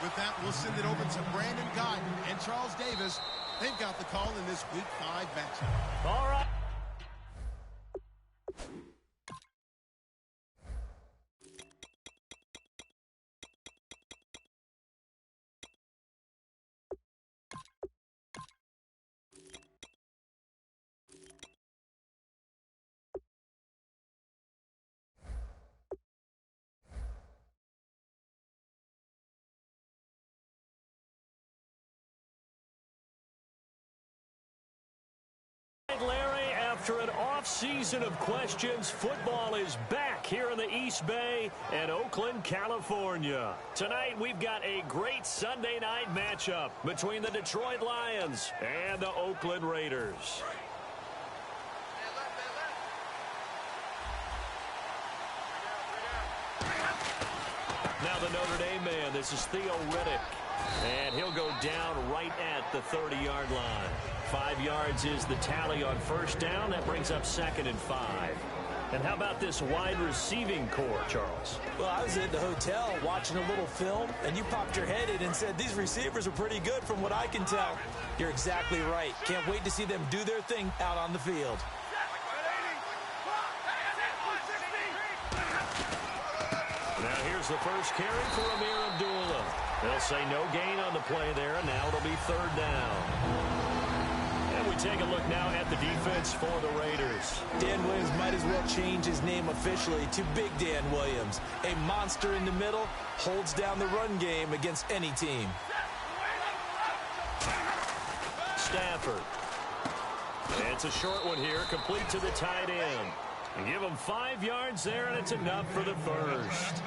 With that, we'll send it over to Brandon Guyton and Charles Davis. They've got the call in this Week 5 matchup. All right. Larry, after an off-season of questions, football is back here in the East Bay and Oakland, California. Tonight, we've got a great Sunday night matchup between the Detroit Lions and the Oakland Raiders. Now the Notre Dame man, this is Theo Riddick. And he'll go down right at the 30-yard line. 5 yards is the tally on first down. That brings up 2nd and 5. And how about this wide receiving core, Charles? Well, I was at the hotel watching a little film, and you popped your head in and said, these receivers are pretty good from what I can tell. You're exactly right. Can't wait to see them do their thing out on the field. Now here's the first carry for Amir Abdullah. They'll say no gain on the play there, and now it'll be 3rd down. And we take a look now at the defense for the Raiders. Dan Williams might as well change his name officially to Big Dan Williams. A monster in the middle, holds down the run game against any team. Stafford. And it's a short one here, complete to the tight end. And give him 5 yards there, and it's enough for the first.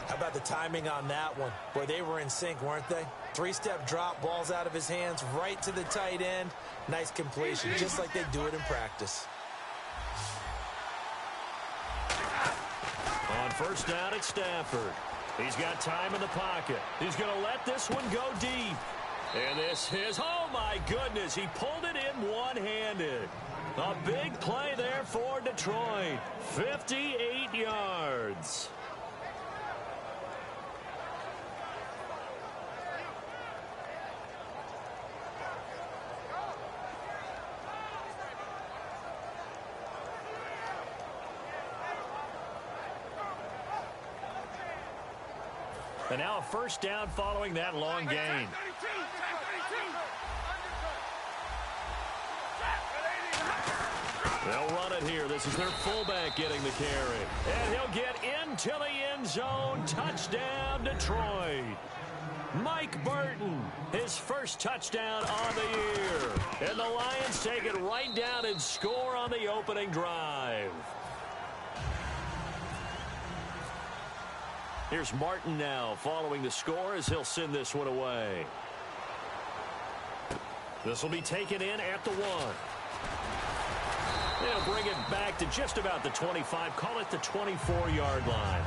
How about the timing on that one? Boy, they were in sync, weren't they? 3-step drop, balls out of his hands, right to the tight end. Nice completion, just like they do it in practice. On first down, it's Stafford. He's got time in the pocket. He's going to let this one go deep. And this is, oh my goodness, he pulled it in one-handed. A big play there for Detroit. 58 yards. And now a first down following that long gain. They'll run it here. This is their fullback getting the carry. And he'll get into the end zone. Touchdown, Detroit. Mike Burton, his first touchdown on the year. And the Lions take it right down and score on the opening drive. Here's Martin now following the score as he'll send this one away. This will be taken in at the 1. They'll bring it back to just about the 25. Call it the 24-yard line.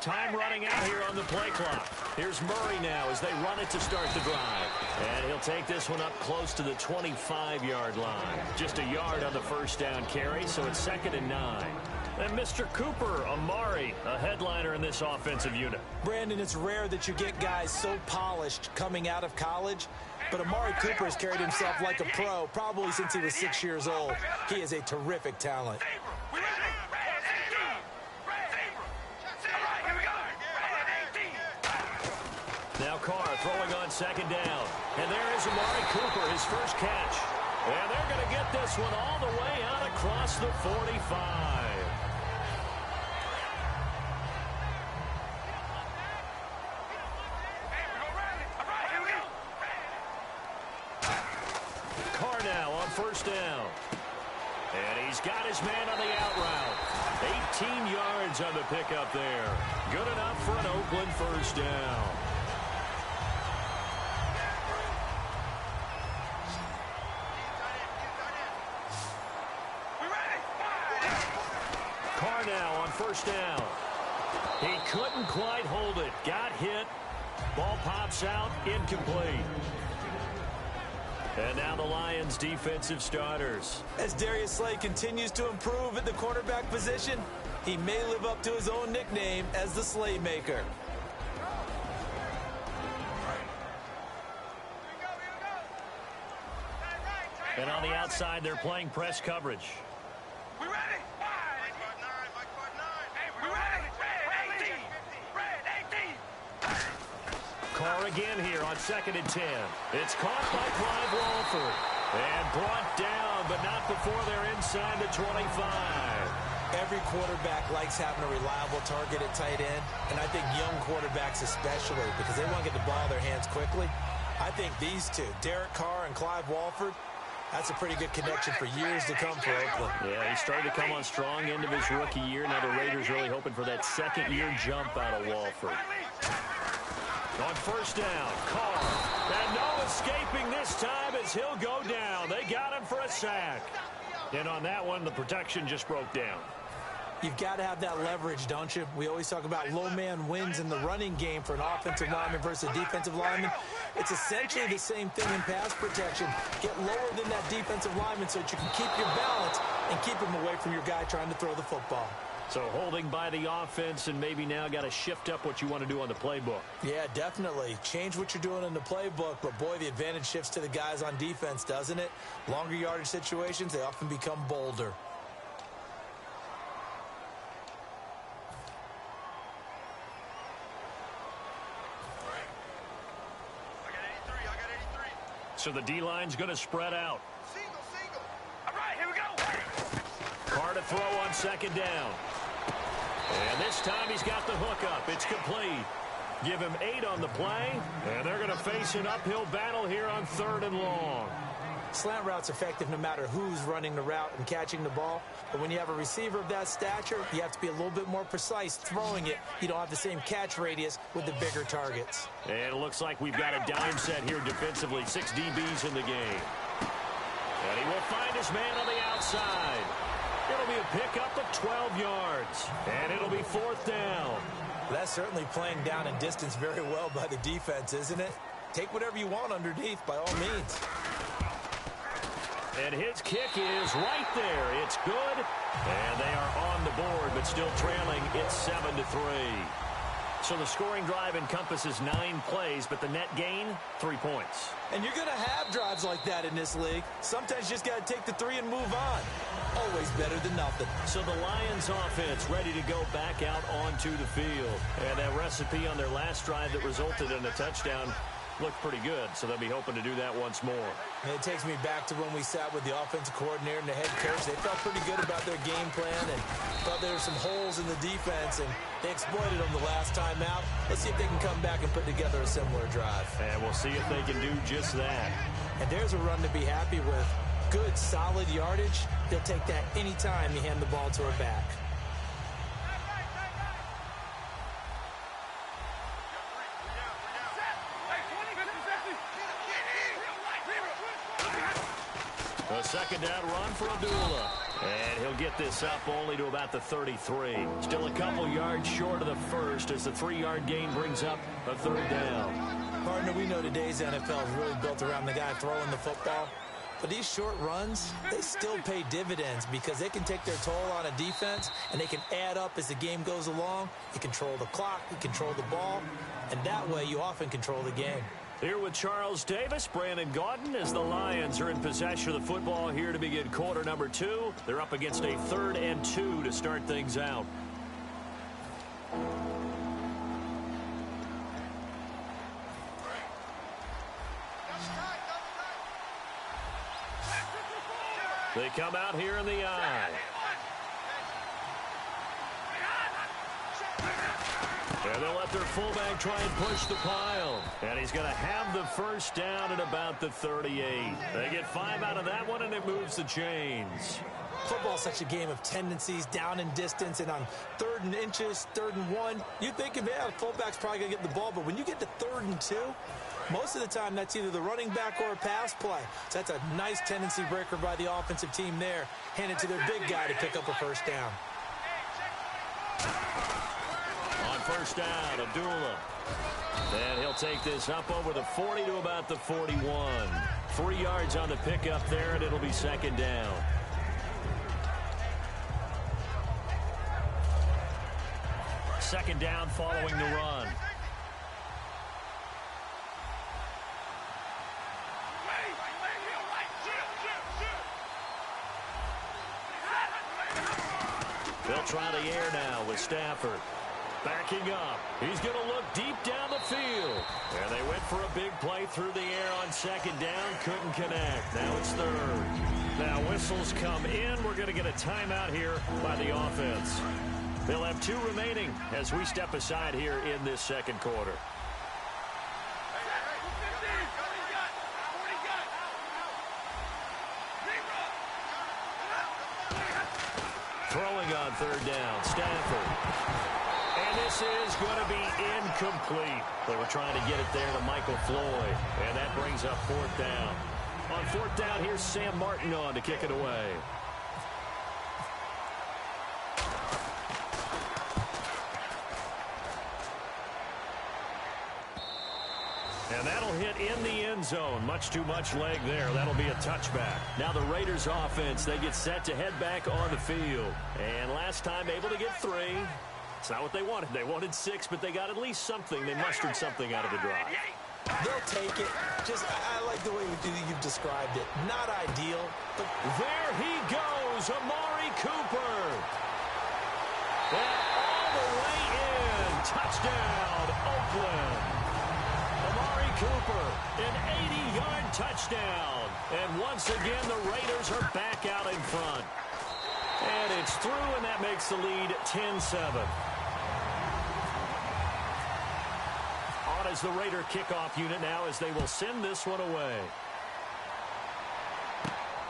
Time running out here on the play clock. Here's Murray now as they run it to start the drive. And he'll take this one up close to the 25-yard line. Just a yard on the first down carry, so it's 2nd and 9. And Mr. Cooper Amari, a headliner in this offensive unit. Brandon, it's rare that you get guys so polished coming out of college, but Amari Cooper has carried himself like a pro probably since he was 6 years old. He is a terrific talent. Now Carr throwing on 2nd down. And there is Amari Cooper, his first catch. And they're going to get this one all the way out across the 45. Carr now on first down. And he's got his man on the out route. 18 yards on the pickup there. Good enough for an Oakland first down. Carr now on first down. He couldn't quite hold it. Got hit. Ball pops out. Incomplete. And now the Lions' defensive starters. As Darius Slay continues to improve at the quarterback position, he may live up to his own nickname as the Slaymaker. And on the outside, they're playing press coverage. We ready? Carr again here on 2nd and 10. It's caught by Clive Walford. And brought down, but not before they're inside the 25. Every quarterback likes having a reliable target at tight end, and I think young quarterbacks especially, because they want to get the ball in their hands quickly. I think these two, Derek Carr and Clive Walford, that's a pretty good connection for years to come for Oakland. Yeah, he started to come on strong end of his rookie year. Now the Raiders really hoping for that second-year jump out of Walford. On first down, Carr. And no escaping this time as he'll go down. They got him for a sack. And on that one, the protection just broke down. You've got to have that leverage, don't you? We always talk about low man wins in the running game for an offensive lineman versus a defensive lineman. It's essentially the same thing in pass protection. Get lower than that defensive lineman so that you can keep your balance and keep him away from your guy trying to throw the football. So holding by the offense and maybe now got to shift up what you want to do on the playbook. Yeah, definitely. Change what you're doing in the playbook, but boy, the advantage shifts to the guys on defense, doesn't it? Longer yardage situations, they often become bolder. So the D-line's going to spread out. Single. All right, here we go. Carr to throw on 2nd down. And this time he's got the hook up. It's complete. Give him 8 on the play, and they're going to face an uphill battle here on 3rd and long. Slant route's effective no matter who's running the route and catching the ball. But when you have a receiver of that stature, you have to be a little bit more precise throwing it. You don't have the same catch radius with the bigger targets. And it looks like we've got a dime set here defensively. 6 DBs in the game. And he will find his man on the outside. It'll be a pickup of 12 yards. And it'll be 4th down. That's certainly playing down in distance very well by the defense, isn't it? Take whatever you want underneath, by all means. And his kick is right there. It's good. And they are on the board, but still trailing. It's 7-3. So the scoring drive encompasses 9 plays, but the net gain, 3 points. And you're going to have drives like that in this league. Sometimes you just got to take the 3 and move on. Always better than nothing. So the Lions offense ready to go back out onto the field. And that recipe on their last drive that resulted in a touchdown looked pretty good, so they'll be hoping to do that once more. And it takes me back to when we sat with the offensive coordinator and the head coach. They felt pretty good about their game plan and thought there were some holes in the defense, and they exploited them the last time out. Let's see if they can come back and put together a similar drive. And we'll see if they can do just that. And there's a run to be happy with. Good, solid yardage. They'll take that anytime you hand the ball to a back. A 2nd down run for Abdullah. And he'll get this up only to about the 33. Still a couple yards short of the first as the 3-yard gain brings up a 3rd down. Partner, we know today's NFL is really built around the guy throwing the football. But these short runs, they still pay dividends because they can take their toll on a defense and they can add up as the game goes along. You control the clock, you control the ball, and that way you often control the game. Here with Charles Davis, Brandon Gaudin, as the Lions are in possession of the football here to begin quarter number 2. They're up against a 3rd and 2 to start things out. They come out here in the eye. And they'll let their fullback try and push the pile. And he's going to have the first down at about the 38. They get 5 out of that one, and it moves the chains. Football's such a game of tendencies, down and distance, and on 3rd and inches, 3rd and 1, you think of, yeah, the fullback's probably going to get the ball, but when you get to 3rd and 2, most of the time that's either the running back or a pass play. So that's a nice tendency breaker by the offensive team there. Hand it to their big guy to pick up a first down. On first down, Abdullah. And he'll take this up over the 40 to about the 41. 3 yards on the pickup there, and it'll be 2nd down. Second down following the run. They'll try the air now with Stafford. Backing up. He's going to look deep down the field. And they went for a big play through the air on 2nd down. Couldn't connect. Now it's 3rd. Now whistles come in. We're going to get a timeout here by the offense. They'll have 2 remaining as we step aside here in this 2nd quarter. Throwing on 3rd down, Stafford. And this is going to be incomplete. They were trying to get it there to Michael Floyd. And that brings up 4th down. On 4th down, here's Sam Martin on to kick it away. And that'll hit in the end zone. Much too much leg there. That'll be a touchback. Now the Raiders offense, they get set to head back on the field. And last time able to get 3. It's not what they wanted. They wanted 6, but they got at least something. They mustered something out of the drive. They'll take it. Just, I like the way you've described it. Not ideal, but there he goes, Amari Cooper. And all the way in. Touchdown, Oakland. Amari Cooper, an 80-yard touchdown. And once again, the Raiders are back out in front. And it's through, and that makes the lead 10-7. On as the Raider kickoff unit now as they will send this one away.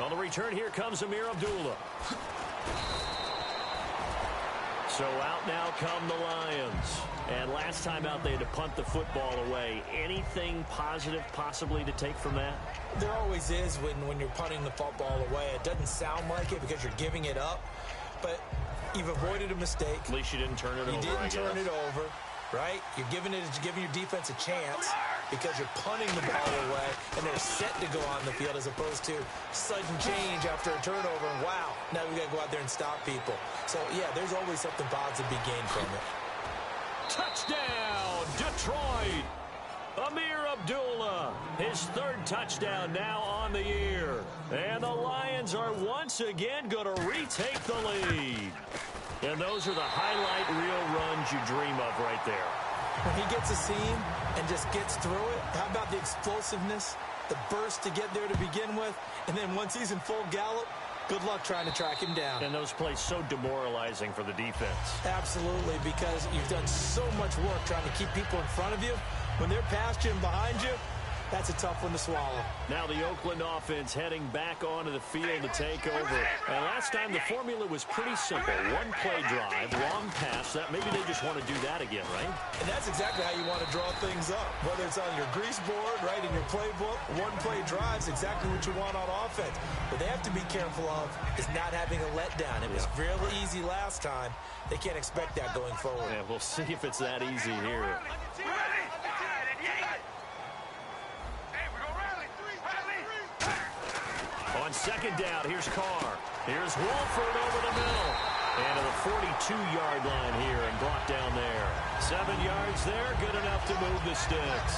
On the return, here comes Amir Abdullah. So out now come the Lions. And last time out, they had to punt the football away. Anything positive possibly to take from that? There always is when you're punting the football away. It doesn't sound like it because you're giving it up, but you've avoided a mistake. At least you didn't turn it over. You didn't turn it over, right? You're giving your defense a chance because you're punting the ball away, and they're set to go on the field as opposed to sudden change after a turnover, and wow, now we got to go out there and stop people. So, yeah, there's always something positive to be gained from it. Touchdown, Detroit. Amir Abdullah, his 3rd touchdown now on the year. And the Lions are once again going to retake the lead. And those are the highlight reel runs you dream of right there. When he gets a seam and just gets through it, how about the explosiveness, the burst to get there to begin with, and then once he's in full gallop, good luck trying to track him down. And those plays so demoralizing for the defense. Absolutely, because you've done so much work trying to keep people in front of you. When they're past you and behind you, that's a tough one to swallow. Now the Oakland offense heading back onto the field to take over. And last time the formula was pretty simple. One play drive, long pass. That maybe they just want to do that again, right? And that's exactly how you want to draw things up. Whether it's on your grease board, right, in your playbook, one play drive is exactly what you want on offense. What they have to be careful of is not having a letdown. It was real easy last time. They can't expect that going forward. Yeah, we'll see if it's that easy here. On 2nd down, here's Carr. Here's Wolford over the middle. And to the 42-yard line here and brought down there. 7 yards there, good enough to move the sticks.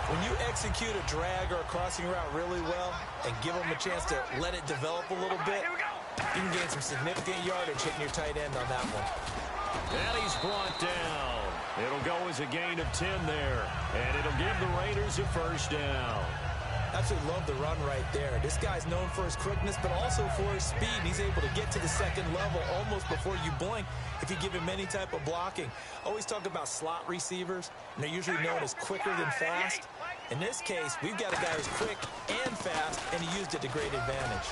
When you execute a drag or a crossing route really well and give them a chance to let it develop a little bit, you can gain some significant yardage hitting your tight end on that one. And he's brought down. It'll go as a gain of 10 there. And it'll give the Raiders a first down. Absolutely love the run right there. This guy's known for his quickness, but also for his speed. And he's able to get to the second level almost before you blink if you give him any type of blocking. Always talk about slot receivers, and they're usually known as quicker than fast. In this case, we've got a guy who's quick and fast, and he used it to great advantage.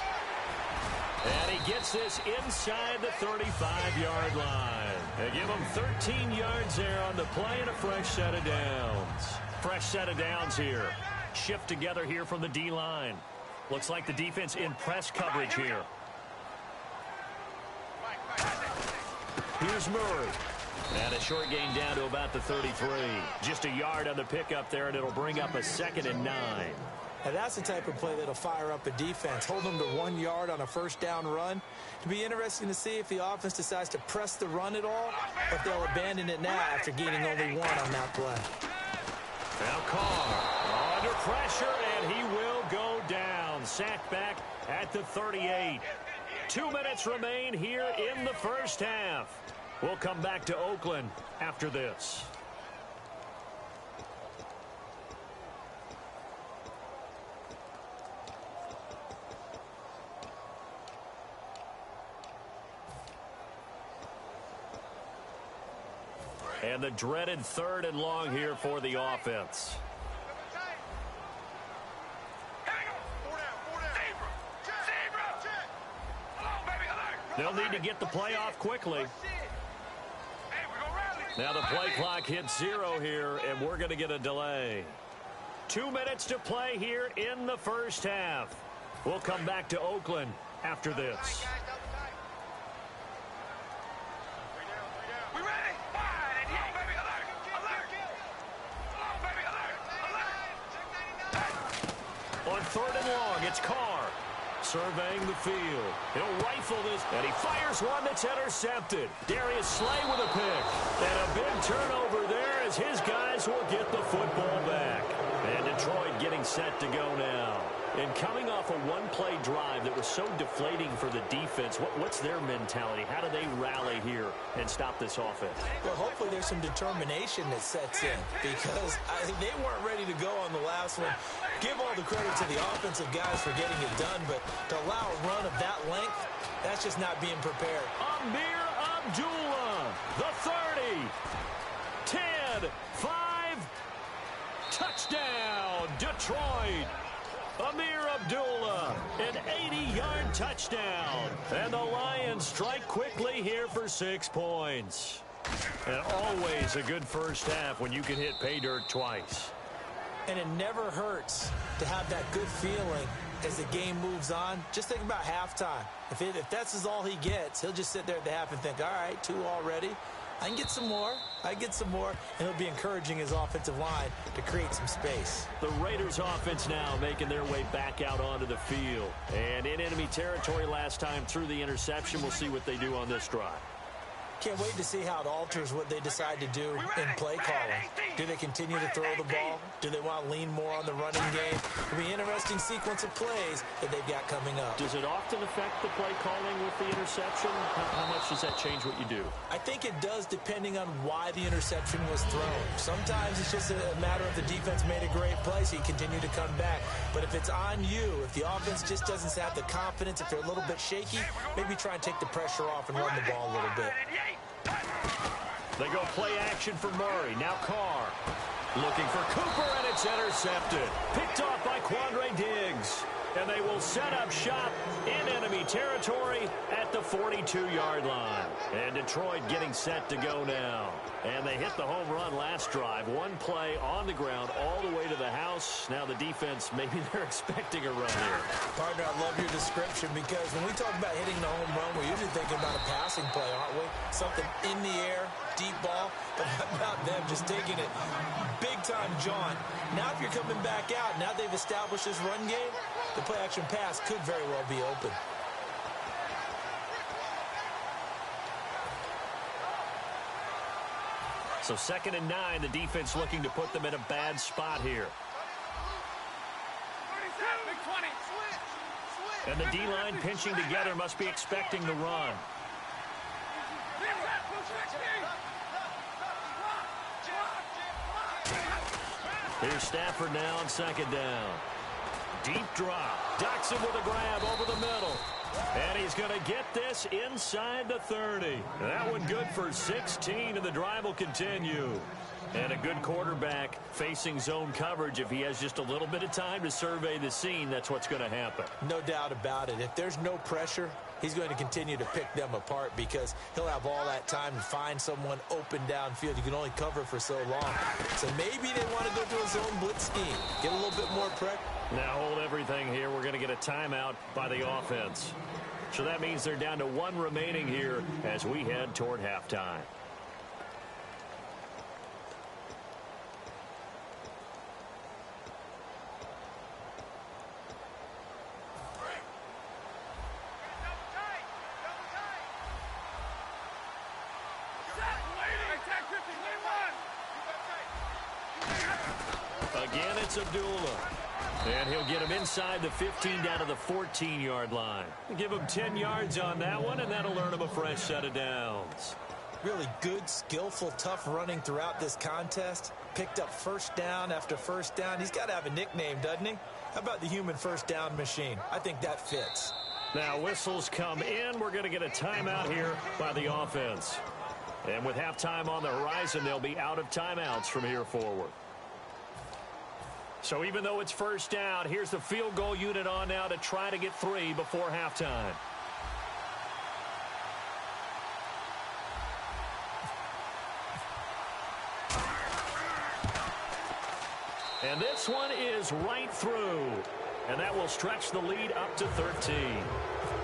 And he gets this inside the 35-yard line. They give him 13 yards there on the play and a fresh set of downs. Fresh set of downs here. Shift together here from the D-line. Looks like the defense in press coverage here. Here's Murray. And a short gain down to about the 33. Just a yard on the pickup there, and it'll bring up a 2nd and 9. Now that's the type of play that'll fire up a defense. Hold them to 1 yard on a first down run. It'll be interesting to see if the offense decides to press the run at all, or if they'll abandon it now after gaining only 1 on that play. Now Carr under pressure, and he will go down. Sacked back at the 38. 2 minutes remain here in the first half. We'll come back to Oakland after this. And the dreaded 3rd and long here for the offense. They'll need to get the play off quickly. Now the play clock hits 0 here, and we're going to get a delay. 2 minutes to play here in the first half. We'll come back to Oakland after this. On 3rd and long, it's Carr. Surveying the field. He'll rifle this, and he fires one that's intercepted. Darius Slay with a pick. And a big turnover there as his guys will get the football back. And Detroit getting set to go now. And coming off a one-play drive that was so deflating for the defense, what's their mentality? How do they rally here and stop this offense? Well, hopefully there's some determination that sets in, because they weren't ready to go on the last one. Give all the credit to the offensive guys for getting it done, but to allow a run of that length, that's just not being prepared. Amir Abdullah, the 30, 10, 5, touchdown, Detroit. Amir Abdullah, an 80-yard touchdown. And the Lions strike quickly here for 6 points. And always a good first half when you can hit pay dirt twice. And it never hurts to have that good feeling as the game moves on. Just think about halftime. If that's all he gets, he'll just sit there at the half and think, all right, 2 already. I can get some more. And he'll be encouraging his offensive line to create some space. The Raiders offense now making their way back out onto the field. And in enemy territory last time through the interception. We'll see what they do on this drive. Can't wait to see how it alters what they decide to do in play calling. Do they continue to throw the ball? Do they want to lean more on the running game? It'll be an interesting sequence of plays that they've got coming up. Does it often affect the play calling with the interception? How much does that change what you do? I think it does, depending on why the interception was thrown. Sometimes it's just a matter of the defense made a great play, so you continue to come back. But if it's on you, if the offense just doesn't have the confidence, if they're a little bit shaky, maybe try and take the pressure off and run the ball a little bit. They go play action for Murray. Now Carr looking for Cooper, and it's intercepted. Picked off by Quandre Diggs. And they will set up shop in enemy territory at the 42-yard line. And Detroit getting set to go now. And they hit the home run last drive. One play on the ground all the way to the house. Now the defense, maybe they're expecting a run here. Partner, I love your description, because when we talk about hitting the home run, we're usually thinking about a passing play, aren't we? Something in the air, deep ball. But how about them just taking it big-time jaunt? Now if you're coming back out, now they've established this run game, the play-action pass could very well be open. So 2nd and 9, the defense looking to put them in a bad spot here. And the D-line pinching together, must be expecting the run. Here's Stafford now on 2nd down. Deep drop. Ducks him with a grab over the middle. And he's going to get this inside the 30. That one good for 16, and the drive will continue. And a good quarterback facing zone coverage. If he has just a little bit of time to survey the scene, that's what's going to happen. No doubt about it. If there's no pressure, he's going to continue to pick them apart because he'll have all that time to find someone open downfield. You can only cover for so long. So maybe they want to go to a zone blitz scheme. Get a little bit more pressure. Now hold everything here. We're going to get a timeout by the offense. So that means they're down to one remaining here as we head toward halftime. Again, it's Abdullah. And he'll get him inside the 15 down to the 14-yard line. Give him 10 yards on that one, and that'll earn him a fresh set of downs. Really good, skillful, tough running throughout this contest. Picked up first down after first down. He's got to have a nickname, doesn't he? How about the human first down machine? I think that fits. Now whistles come in. We're going to get a timeout here by the offense. And with halftime on the horizon, they'll be out of timeouts from here forward. So even though it's first down, here's the field goal unit on now to try to get 3 before halftime. And this one is right through. And that will stretch the lead up to 13.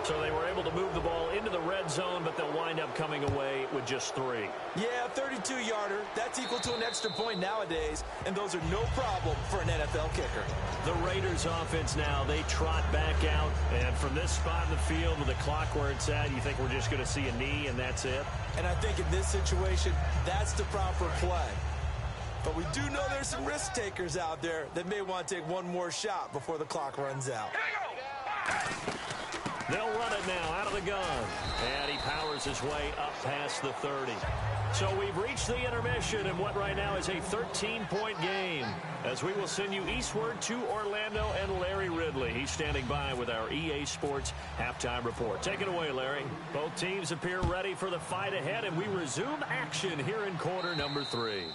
So they were able to move the ball into the red zone, but they'll wind up coming away with just 3. Yeah, 32-yarder. That's equal to an extra point nowadays, and those are no problem for an NFL kicker. The Raiders offense now, they trot back out. And from this spot in the field with the clock where it's at, you think we're just going to see a knee and that's it? And I think in this situation, that's the proper play. But we do know there's some risk takers out there that may want to take one more shot before the clock runs out. They'll run it now out of the gun. And he powers his way up past the 30. So we've reached the intermission in what right now is a 13-point game. As we will send you eastward to Orlando and Larry Ridley. He's standing by with our EA Sports halftime report. Take it away, Larry. Both teams appear ready for the fight ahead, and we resume action here in quarter number 3.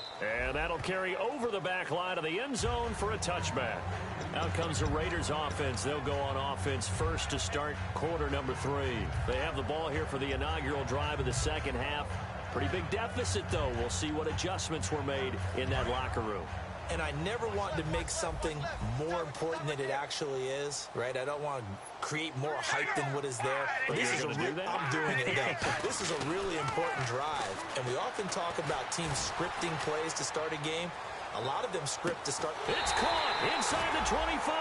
And that'll carry over the back line of the end zone for a touchback. Out comes the Raiders offense. They'll go on offense first to start quarter number 3. They have the ball here for the inaugural drive of the second half. Pretty big deficit, though. We'll see what adjustments were made in that locker room. And I never want to make something more important than it actually is, right? I don't want to create more hype than what is there. But this is I'm doing it, though. This is a really important drive. And we often talk about teams scripting plays to start a game. A lot of them script to start. It's caught inside the 25.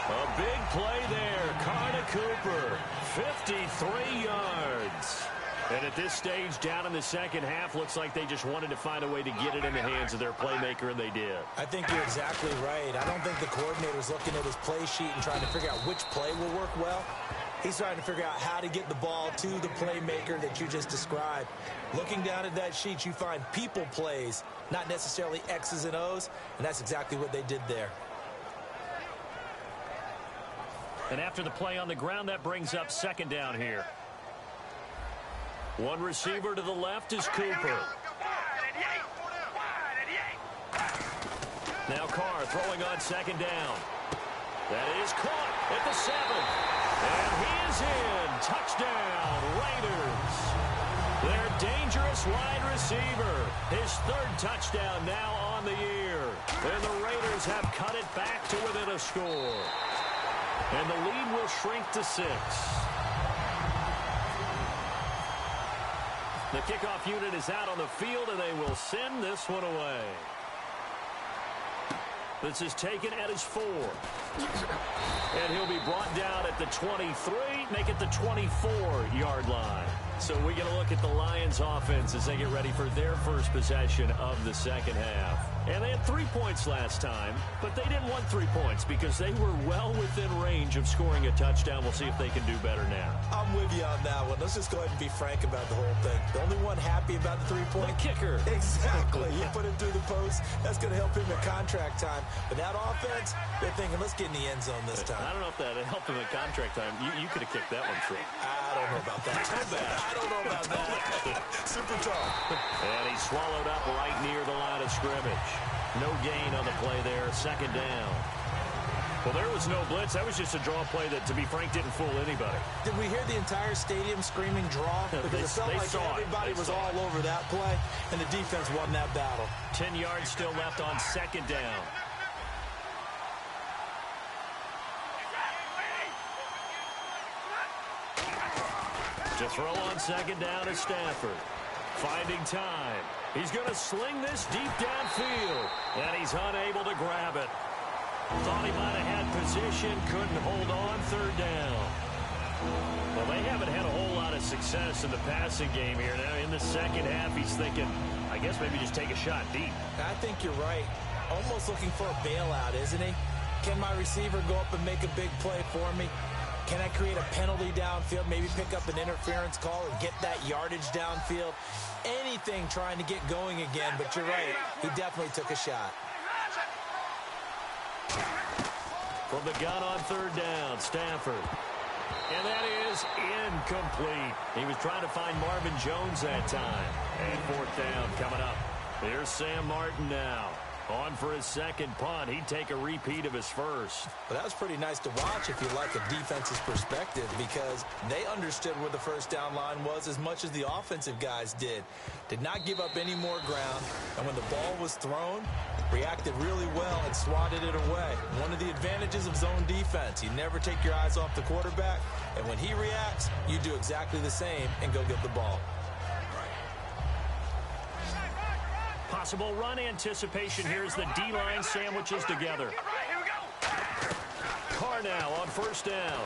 A big play there. Carter Cooper, 53 yards. And at this stage, down in the second half, looks like they just wanted to find a way to get it in the hands of their playmaker, and they did. I think you're exactly right. I don't think the coordinator's looking at his play sheet and trying to figure out which play will work well. He's trying to figure out how to get the ball to the playmaker that you just described. Looking down at that sheet, you find people plays, not necessarily X's and O's, and that's exactly what they did there. And after the play on the ground, that brings up second down here. One receiver to the left is Cooper. Now Carr throwing on second down. That is caught at the 7. And he is in. Touchdown, Raiders. Their dangerous wide receiver. His 3rd touchdown now on the year. And the Raiders have cut it back to within a score. And the lead will shrink to 6. The kickoff unit is out on the field, and they will send this one away. This is taken at his 4. And he'll be brought down at the 23, make it the 24-yard line. So we get a look at the Lions offense as they get ready for their first possession of the second half. And they had 3 points last time, but they didn't want 3 points because they were well within range of scoring a touchdown. We'll see if they can do better now. I'm with you on that one. Let's just go ahead and be frank about the whole thing. The only one happy about the 3-point? The kicker. Exactly. You put him through the post. That's going to help him in contract time. But that offense, they're thinking, let's get in the end zone this time. I don't know if that helped him in contract time. You could have kicked that one through. I don't know about that. Too bad. I don't know about that. Super tall. And he swallowed up right near the line of scrimmage. No gain on the play there, second down. Well, there was no blitz. That was just a draw play that, to be frank, didn't fool anybody. Did we hear the entire stadium screaming draw? Because it felt like everybody was all over that play, and the defense won that battle. 10 yards still left on second down. To throw on second down is Stafford. Finding time. He's going to sling this deep downfield, and he's unable to grab it. Thought he might have had position, couldn't hold on, third down. Well, they haven't had a whole lot of success in the passing game here. Now, in the second half, he's thinking, I guess maybe just take a shot deep. I think you're right. Almost looking for a bailout, isn't he? Can my receiver go up and make a big play for me? Can I create a penalty downfield, maybe pick up an interference call and get that yardage downfield? Anything trying to get going again, but you're right. He definitely took a shot. From the gun on third down, Stafford. And that is incomplete. He was trying to find Marvin Jones that time. And fourth down coming up. Here's Sam Martin now. On for his second punt. He'd take a repeat of his first. But that was pretty nice to watch if you like a defense's perspective, because they understood where the first down line was as much as the offensive guys did. Did not give up any more ground. And when the ball was thrown, reacted really well and swatted it away. One of the advantages of zone defense, you never take your eyes off the quarterback. And when he reacts, you do exactly the same and go get the ball. Possible run anticipation here as the D-line sandwiches together. Carr now on first down.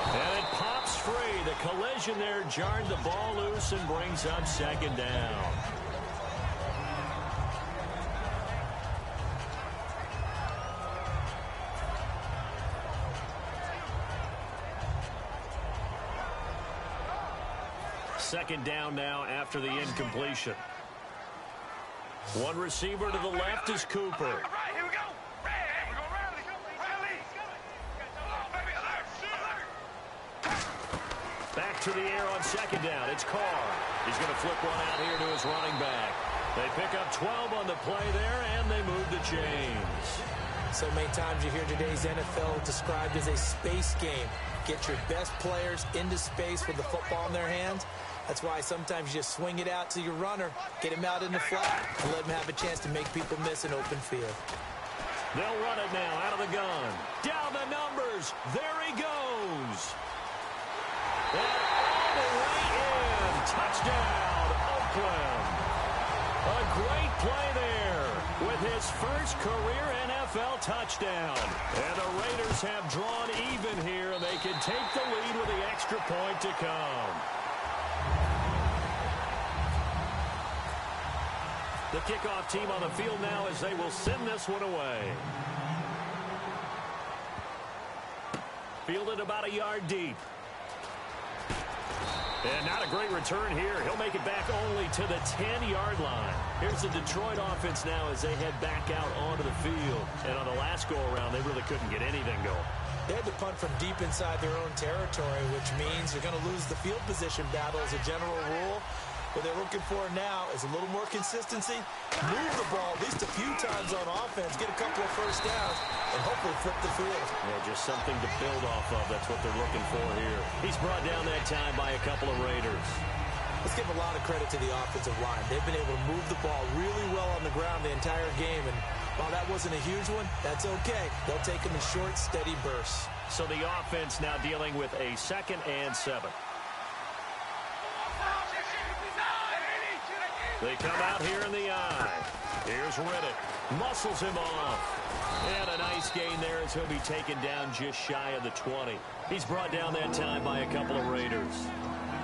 And it pops free. The collision there jarred the ball loose and brings up second down. Second down now after the incompletion. One receiver to the left is Cooper. Back to the air on second down. It's Carr. He's going to flip one out here to his running back. They pick up 12 on the play there, and they move the chains. So many times you hear today's NFL described as a space game. Get your best players into space with the football in their hands. That's why sometimes you just swing it out to your runner, get him out in the flat, and let him have a chance to make people miss an open field. They'll run it now out of the gun. Down the numbers. There he goes. And all the way in. Touchdown, Oakland. A great play there with his first career NFL touchdown. And the Raiders have drawn even here. They can take the lead with the extra point to come. The kickoff team on the field now as they will send this one away. Fielded about a yard deep. And not a great return here. He'll make it back only to the 10-yard line. Here's the Detroit offense now as they head back out onto the field. And on the last go-around, they really couldn't get anything going. They had to punt from deep inside their own territory, which means you're going to lose the field position battle as a general rule. What they're looking for now is a little more consistency, move the ball at least a few times on offense, get a couple of first downs, and hopefully flip the field. Yeah, just something to build off of. That's what they're looking for here. He's brought down that time by a couple of Raiders. Let's give a lot of credit to the offensive line. They've been able to move the ball really well on the ground the entire game, and while that wasn't a huge one, that's okay. They'll take them in short, steady bursts. So the offense now dealing with a 2nd and 7. They come out here in the eye. Here's Riddick. Muscles him off. And a nice gain there as he'll be taken down just shy of the 20. He's brought down that time by a couple of Raiders.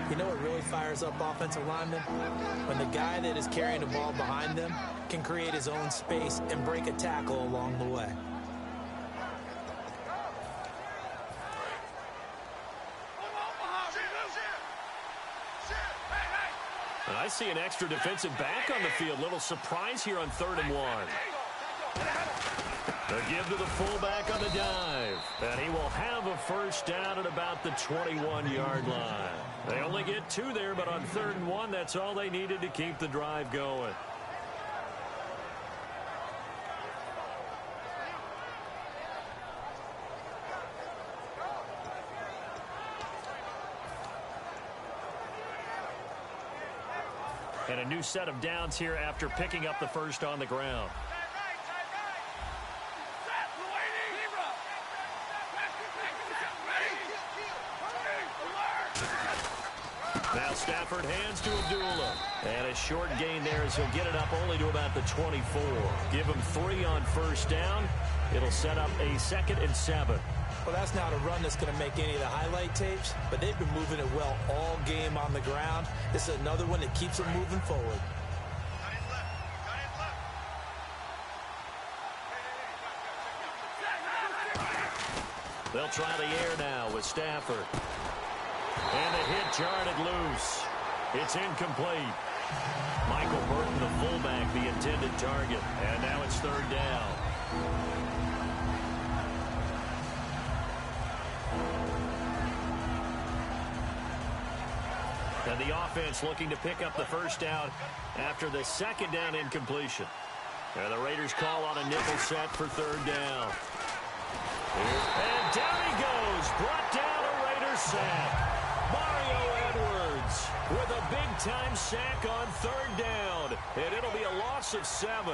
You know what really fires up offensive linemen? When the guy that is carrying the ball behind them can create his own space and break a tackle along the way. And I see an extra defensive back on the field. Little surprise here on 3rd and 1. A give to the fullback on the dive. And he will have a first down at about the 21-yard line. They only get 2 there, but on 3rd and 1, that's all they needed to keep the drive going. And a new set of downs here after picking up the first on the ground. Now Stafford hands to Abdullah. And a short gain there as he'll get it up only to about the 24. Give him 3 on first down. It'll set up a 2nd and 7. Well, that's not a run that's going to make any of the highlight tapes, but they've been moving it well all game on the ground. This is another one that keeps them moving forward. They'll try the air now with Stafford. And the hit jarred it loose. It's incomplete. Michael Burton, the fullback, the intended target. And now it's 3rd down. And the offense looking to pick up the first down after the 2nd down incompletion. And the Raiders call on a nickel set for 3rd down. And down he goes. Brought down a Raiders sack. Mario Edwards with a big-time sack on 3rd down. And it'll be a loss of 7.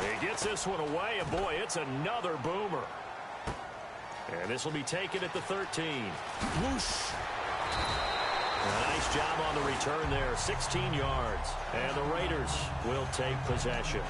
He gets this one away, and boy, it's another boomer. And this will be taken at the 13. Whoosh. A nice job on the return there, 16 yards. And the Raiders will take possession.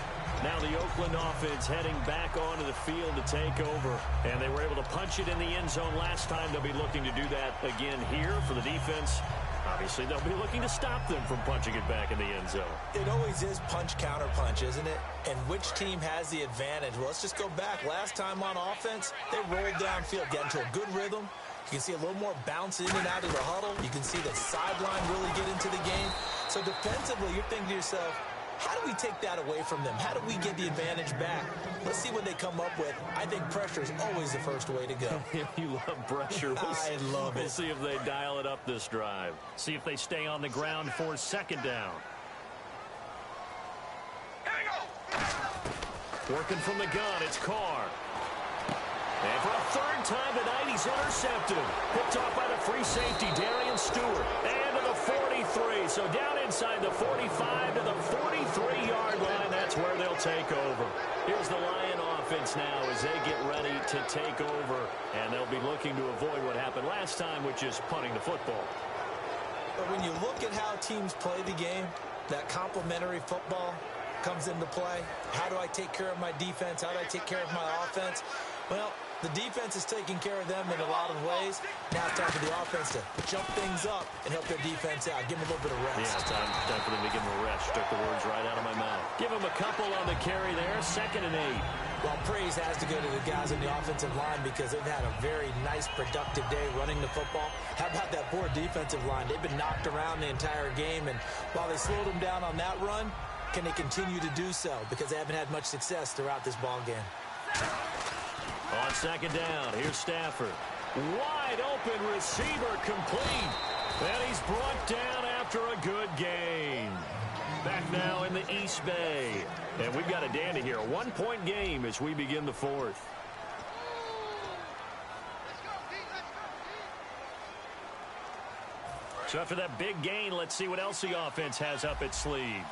Now the Oakland offense heading back onto the field to take over. And they were able to punch it in the end zone last time. They'll be looking to do that again here for the defense. Obviously, they'll be looking to stop them from punching it back in the end zone. It always is punch, counter punch, isn't it? And which team has the advantage? Well, let's just go back. Last time on offense, they rolled downfield, get into a good rhythm. You can see a little more bounce in and out of the huddle. You can see the sideline really get into the game. So defensively, you're thinking to yourself, how do we take that away from them? How do we get the advantage back? Let's see what they come up with. I think pressure is always the first way to go. You love pressure. I love it. We'll see if they dial it up this drive. See if they stay on the ground for 2nd down. Working from the gun, it's Carr. And for a 3rd time tonight, he's intercepted. Picked off by the free safety, Darian Stewart. And to the 43. So down inside the 45 to the 43-yard line. That's where they'll take over. Here's the Lion offense now as they get ready to take over. And they'll be looking to avoid what happened last time, which is punting the football. But when you look at how teams play the game, that complementary football comes into play. How do I take care of my defense? How do I take care of my offense? Well, the defense is taking care of them in a lot of ways. Now it's time for the offense to jump things up and help their defense out. Give them a little bit of rest. Yeah, time for them to give them a rest. Took the words right out of my mouth. Give them a couple on the carry there. 2nd and 8. Well, praise has to go to the guys on the offensive line because they've had a very nice, productive day running the football. How about that poor defensive line? They've been knocked around the entire game, and while they slowed them down on that run, can they continue to do so? Because they haven't had much success throughout this ball game. On 2nd down, here's Stafford. Wide open receiver complete. And he's brought down after a good gain. Back now in the East Bay. And we've got a dandy here. A 1-point game as we begin the 4th. So after that big gain, let's see what else the offense has up its sleeve.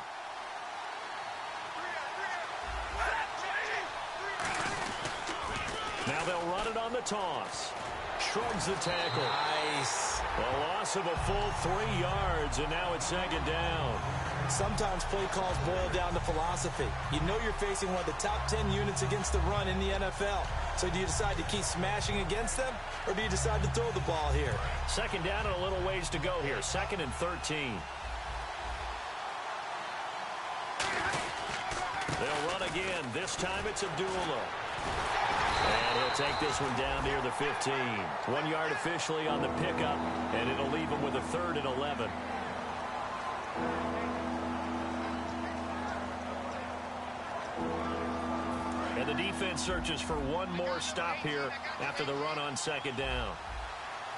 Now they'll run it on the toss. shrugs the tackle. Nice. A loss of a full 3 yards, and now it's second down. Sometimes play calls boil down to philosophy. You know you're facing one of the top 10 units against the run in the NFL. So do you decide to keep smashing against them, or do you decide to throw the ball here? Second down and a little ways to go here. 2nd and 13. They'll run again. This time it's Abdullah. And he'll take this one down near the 15. 1 yard officially on the pickup, and it'll leave him with a 3rd and 11. And the defense searches for one more stop here after the run on second down.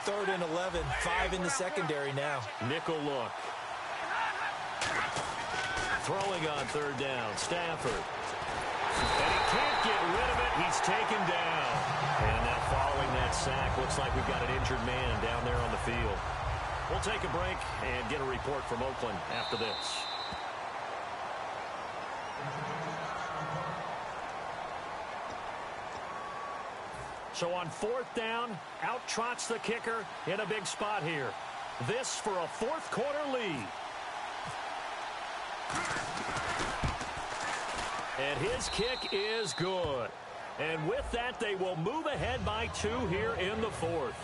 3rd and 11, 5 in the secondary now. Nickel look. Throwing on 3rd down, Stafford. And he can't get rid of it. He's taken down. And now following that sack, looks like we've got an injured man down there on the field. We'll take a break and get a report from Oakland after this. So on 4th down, out trots the kicker in a big spot here. This for a 4th quarter lead. And his kick is good. And with that, they will move ahead by 2 here in the 4th.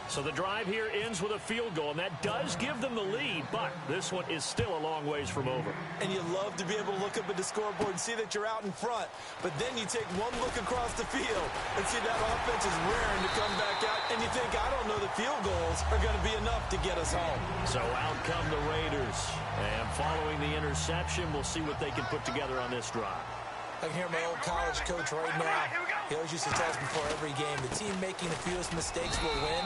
So the drive here ends with a field goal, and that does give them the lead, but this one is still a long ways from over. And you love to be able to look up at the scoreboard and see that you're out in front, but then you take one look across the field and see that offense is raring to come back out, and you think, I don't know, the field goals are going to be enough to get us home. So out come the Raiders, and following the interception, we'll see what they can put together on this drive. I can hear my old college coach right now. He always used to tell us before every game, the team making the fewest mistakes will win.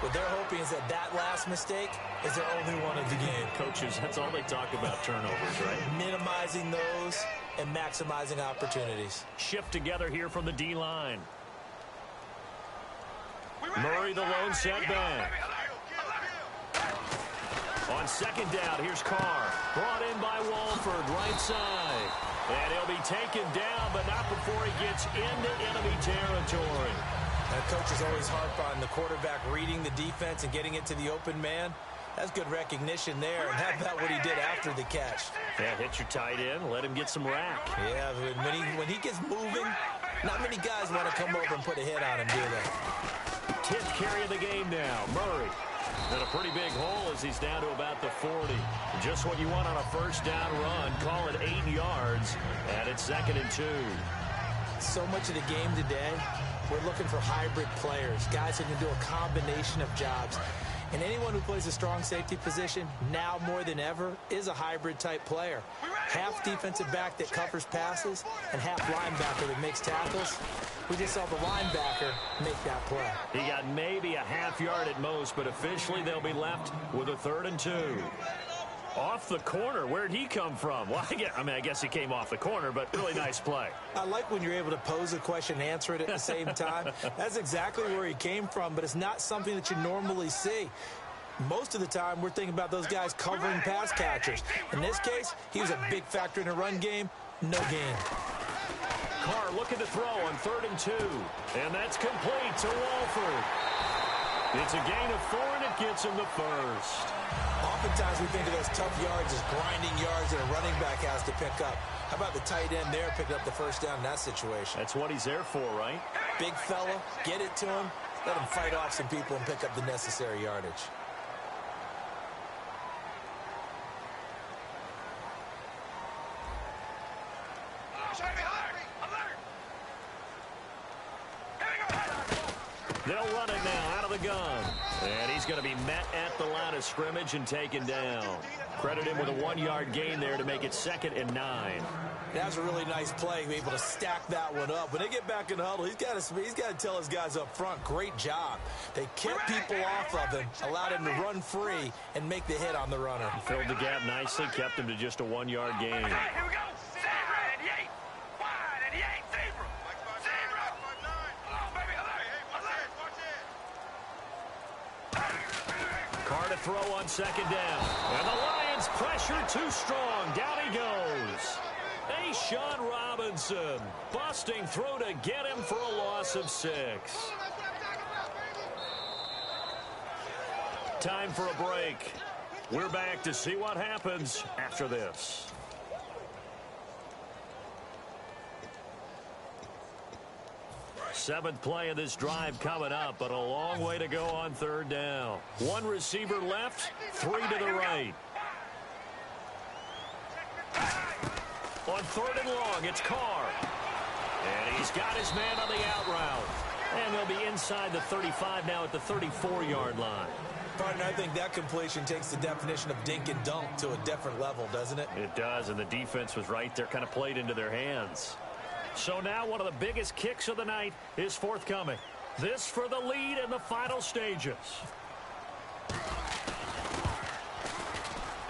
What they're hoping is that last mistake is their only one of the game. Coaches, that's all they talk about, turnovers, right? Minimizing those and maximizing opportunities. Shift together here from the D-line. Murray, the lone setback. On second down, here's Carr. Brought in by Walford, right side. And he'll be taken down, but not before he gets into enemy territory. And coaches always harp on the quarterback reading the defense and getting it to the open man. That's good recognition there. And how about what he did after the catch? Yeah, hit your tight end, let him get some rack. Yeah, when he gets moving, not many guys want to come over and put a hit on him, do they? 10th carry of the game now, Murray. And a pretty big hole as he's down to about the 40. Just what you want on a first down run. Call it 8 yards, and it's 2nd and 2. So much of the game today, we're looking for hybrid players, guys who can do a combination of jobs. And anyone who plays a strong safety position, now more than ever, is a hybrid-type player. Half defensive back that covers passes and half linebacker that makes tackles. We just saw the linebacker make that play. He got maybe a half yard at most, but officially they'll be left with a 3rd and 2. Off the corner, where'd he come from? Well, I guess he came off the corner, but really nice play. I like when you're able to pose a question and answer it at the same time. That's exactly where he came from, but it's not something that you normally see. Most of the time, we're thinking about those guys covering pass catchers. In this case, he was a big factor in the run game. No gain. Carr looking to throw on 3rd and 2. And that's complete to Walford. It's a gain of 4, and it gets him the first. Oftentimes we think of those tough yards as grinding yards that a running back has to pick up. How about the tight end there picking up the first down in that situation? That's what he's there for, right? Big fella, get it to him, let him fight off some people and pick up the necessary yardage. They'll run it now out of the gun. And he's going to be met at the line of scrimmage and taken down. Credit him with a 1-yard gain there to make it 2nd and 9. That was a really nice play, able to stack that one up. When they get back in the huddle, he's got to tell his guys up front, great job. They kept people off of him, allowed him to run free and make the hit on the runner. He filled the gap nicely, kept him to just a 1-yard gain. Here we go. 7 and 8. Wide and 8. Zebra. Zebra. Oh, baby. Carr to throw on second down. And the Lions pressure too strong. Down he goes. Sean Robinson busting through to get him for a loss of 6. time for a break. We're back to see what happens after this. Seventh play of this drive coming up, but a long way to go on third down. One receiver left, three to the right. On third and long, it's Carr. And he's got his man on the out route. And they'll be inside the 35 now at the 34-yard line. Partner, I think that completion takes the definition of dink and dunk to a different level, doesn't it? It does, and the defense was right there, kind of played into their hands. So now one of the biggest kicks of the night is forthcoming. This for the lead in the final stages.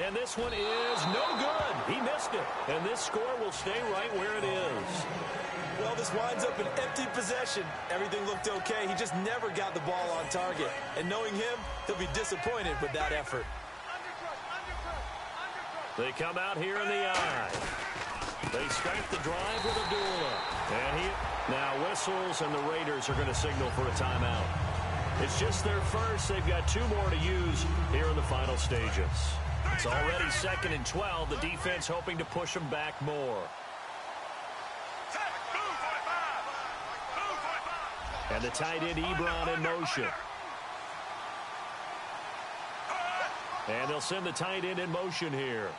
And this one is no good. He missed it. And this score will stay right where it is. Well, this winds up an empty possession. Everything looked okay. He just never got the ball on target. And knowing him, he'll be disappointed with that effort. They come out here in the eye. They start the drive with a duel-up. And he now whistles, and the Raiders are going to signal for a timeout. It's just their first. They've got two more to use here in the final stages. It's already 2nd and 12. The defense hoping to push them back more. And the tight end Ebron in motion. And they'll send the tight end in motion here.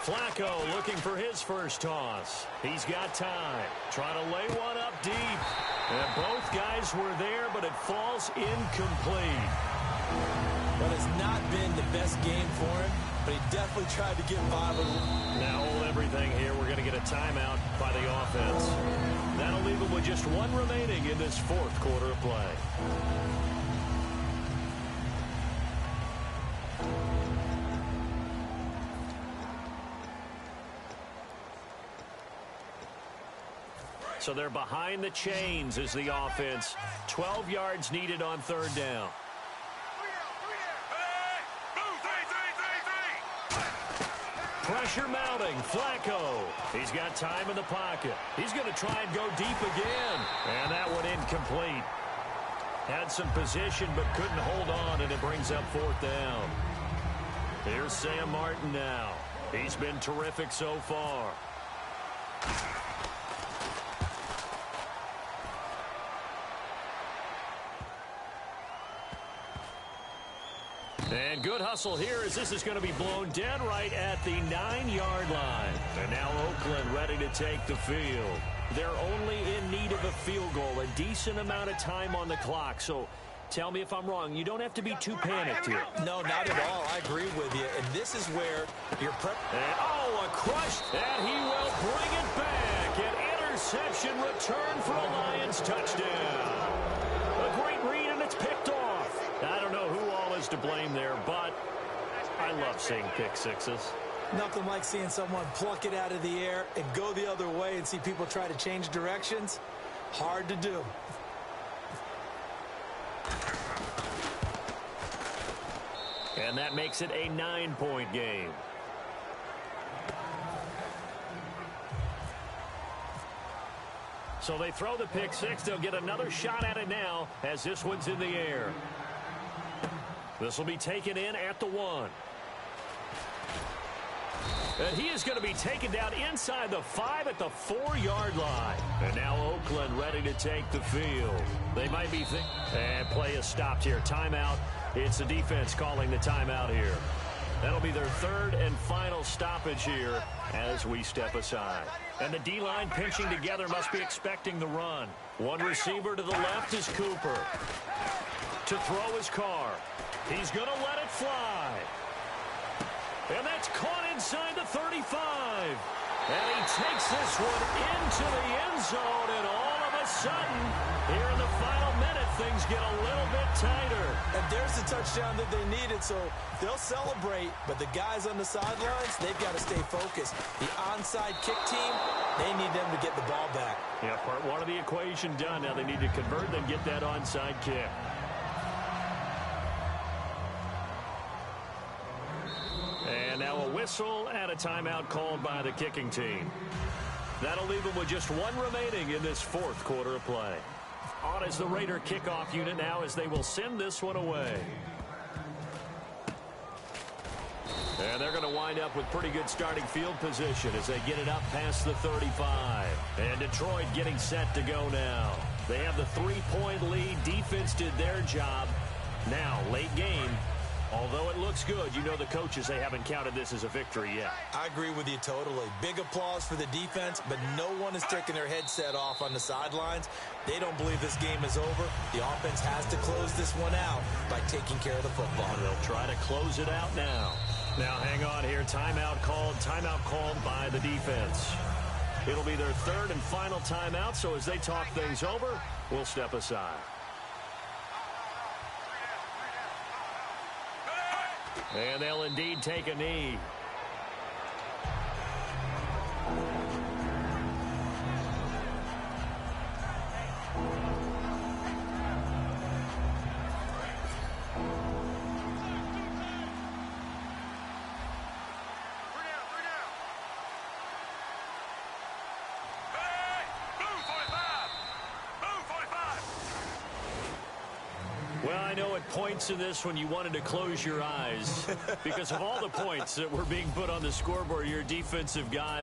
Flacco looking for his first toss. He's got time. Trying to lay one up deep. And both guys were there, but it falls incomplete. But it's not been the best game for him, but he definitely tried to get by with it. Now hold everything here. We're going to get a timeout by the offense. That'll leave him with just one remaining in this fourth quarter of play. So they're behind the chains as the offense. 12 yards needed on third down. Pressure mounting. Flacco. He's got time in the pocket. He's going to try and go deep again. And that one incomplete. Had some position but couldn't hold on, and it brings up fourth down. Here's Sam Martin now. He's been terrific so far. And good hustle here as this is going to be blown dead right at the 9-yard line. And now Oakland ready to take the field. They're only in need of a field goal, a decent amount of time on the clock. So tell me if I'm wrong. You don't have to be too panicked here. No, not at all. I agree with you. And this is where your prep. And, a crush. And he will bring it back. An interception return for a Lions touchdown. A great read, and it's picked off. I don't know who all is to blame there, but I love seeing pick sixes. Nothing like seeing someone pluck it out of the air and go the other way and see people try to change directions. Hard to do. And that makes it a 9-point game. So they throw the pick six. They'll get another shot at it now as this one's in the air. This will be taken in at the 1. And he is going to be taken down inside the 5 at the 4-yard line. And now Oakland ready to take the field. They might be and play is stopped here. Timeout. It's the defense calling the timeout here. That'll be their third and final stoppage here as we step aside. And the D-line pinching together must be expecting the run. One receiver to the left is Cooper. To throw is Carr. He's going to let it fly. And that's caught inside the 35. And he takes this one into the end zone. And all of a sudden, here in the final minute, things get a little bit tighter. And there's the touchdown that they needed, so they'll celebrate. But the guys on the sidelines, they've got to stay focused. The onside kick team, they need them to get the ball back. Yeah, part one of the equation done. Now they need to convert and get that onside kick. And now a whistle and a timeout called by the kicking team. That'll leave them with just one remaining in this fourth quarter of play. on as the Raider kickoff unit now as they will send this one away. And they're going to wind up with pretty good starting field position as they get it up past the 35. And Detroit getting set to go now. They have the 3-point lead. Defense did their job. Now, late game. Although it looks good, you know the coaches, they haven't counted this as a victory yet. I agree with you totally. Big applause for the defense, but no one is taking their headset off on the sidelines. They don't believe this game is over. The offense has to close this one out by taking care of the football. And they'll try to close it out now. Now, hang on here. Timeout called by the defense. It'll be their third and final timeout, so as they talk things over, we'll step aside. And they'll indeed take a knee. Well, I know at points in this when you wanted to close your eyes because of all the points that were being put on the scoreboard, your defensive guy.